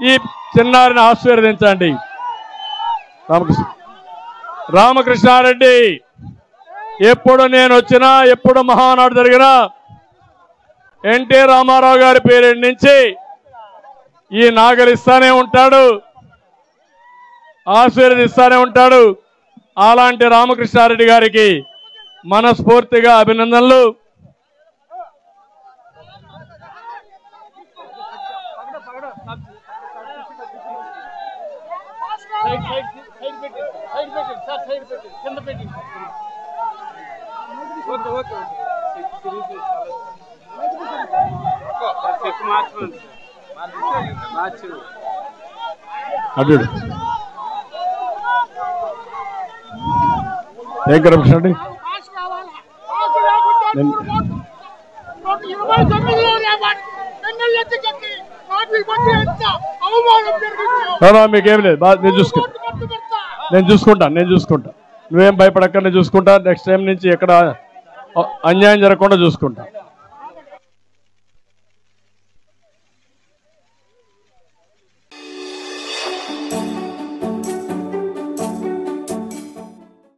ఈ చిన్నారిని ఆశీర్వదించండి. రామకృష్ణారెడ్డి ఎప్పుడు నేను వచ్చినా, ఎప్పుడు మహానాడు జరిగినా ఎన్టీ రామారావు గారి పేరు నుంచి ఈ నాగలిస్తానే ఉంటాడు, ఆశీర్వదిస్తానే ఉంటాడు. అలాంటి రామకృష్ణారెడ్డి గారికి మనస్ఫూర్తిగా అభినందనలు. అడ్డు ఏం కరప్షన్ అండి? మీకేం లేదు, నేను చూసుకుంటా. నువ్వేం భయపడక్క, నేను చూసుకుంటా. నెక్స్ట్ టైం నుంచి ఎక్కడ అన్యాయం జరగకుండా చూసుకుంటా.